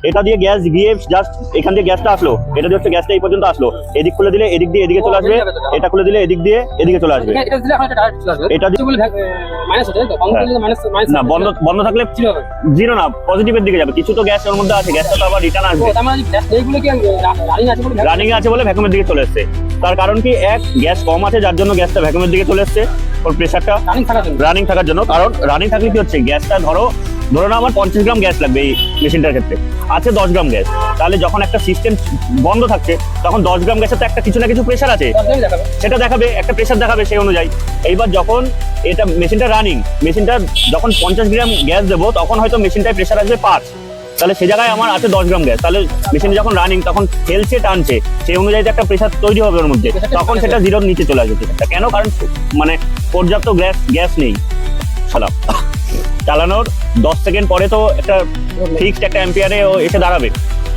এটা দিয়ে গ্যাস গিয়ে জাস্ট এখান দিয়ে গ্যাসটা আসলো, এটা দিয়ে হচ্ছে গ্যাসটা এই পর্যন্ত আসলো, এদিক খুলে দিলে এদিক দিয়ে এদিকে চলে আসবে, এটা খুলে দিলে এদিক দিয়ে এদিকে চলে আসবে। এটা না বন্ধ থাকলে জিরো না, পজিটিভের দিকে যাবে, কিছু তো গ্যাস এর মধ্যে আছে, গ্যাসটা তো আবার রিটার্ন আসবে। রানিং আছে বলে ভ্যাকুমের দিকে চলে এসছে। তার কারণ কি, এক গ্যাস কম আছে যার জন্য গ্যাসটা ভ্যাকুমের দিকে চলে এসছে, ওর প্রেসারটা রানিং থাকার জন্য। কারণ রানিং থাকলে কি হচ্ছে, গ্যাসটা ধরো না আমার 50 গ্রাম গ্যাস লাগবে এই মেশিনটার ক্ষেত্রে, আছে 10 গ্রাম গ্যাস, তাহলে যখন একটা সিস্টেম বন্ধ থাকছে তখন 10 গ্রাম গ্যাসের তো একটা কিছু না কিছু প্রেসার আছে, সেটা দেখাবে, একটা প্রেসার দেখাবে সেই অনুযায়ী। এইবার যখন এটা মেশিনটা রানিং, মেশিনটা যখন 50 গ্রাম গ্যাস দেবো তখন হয়তো মেশিনটায় প্রেসার আসবে 5, তাহলে সে জায়গায় আমার আছে 10 গ্রাম গ্যাস, তাহলে মেশিন যখন রানিং তখন খেলছে টানছে সেই অনুযায়ী একটা প্রেসার তৈরি হবে ওর মধ্যে, তখন সেটা জিরোর নিচে চলে আসবে। কেন? কারণ মানে পর্যাপ্ত গ্যাস নেই। সালাম চালানোর 10 সেকেন্ড পরে তো একটা ফিক্সড একটা অ্যাম্পিয়ারে এসে দাঁড়াবে,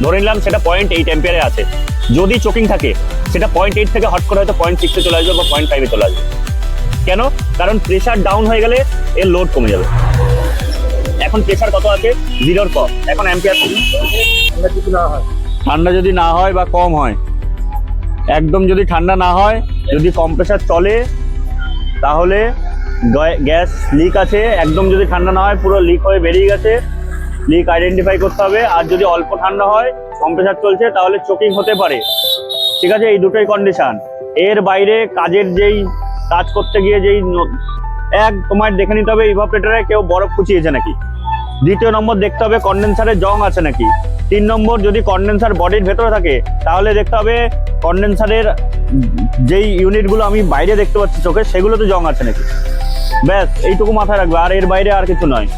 ধরে নিলাম সেটা 0.8 অ্যাম্পিয়ারে আছে, যদি চোকিং থাকে সেটা 0.8 থেকে হট করে হয়তো 0.6 এ চলে আসবে বা 0.5 এ চলে আসবে। কেন? কারণ প্রেসার ডাউন হয়ে গেলে এর লোড কমে যাবে। এখন প্রেসার কত আছে? 0-র কম। এখন অ্যাম্পিয়ার ঠান্ডা যদি না হয় বা কম হয়, একদম যদি ঠান্ডা না হয়, যদি কম্প্রেসার চলে তাহলে গ্যাস লিক আছে, একদম যদি ঠান্ডা না হয় পুরো লিক হয়ে বেরিয়ে গেছে, লিক আইডেন্টিফাই করতে হবে। আর যদি অল্প ঠান্ডা হয়, কম্প্রেসার চলছে, তাহলে চোকিং হতে পারে। ঠিক আছে, এই দুটোই কন্ডিশন। এর বাইরে কাজের কাজ করতে গিয়ে তোমার দেখে নিতে হবে ইভাপোরেটরে কেউ বরফ কুচিয়েছে নাকি। দ্বিতীয় নম্বর দেখতে হবে কন্ডেন্সারে জং আছে নাকি। 3 নম্বর, যদি কন্ডেন্সার বডির ভেতরে থাকে তাহলে দেখতে হবে কন্ডেন্সারের যেই ইউনিটগুলো আমি বাইরে দেখতে পাচ্ছি চোখে, সেগুলোতে জং আছে নাকি। ব্যাস এইটুকু মাথায় রাখবে, আর এর বাইরে আর কিছু নয়।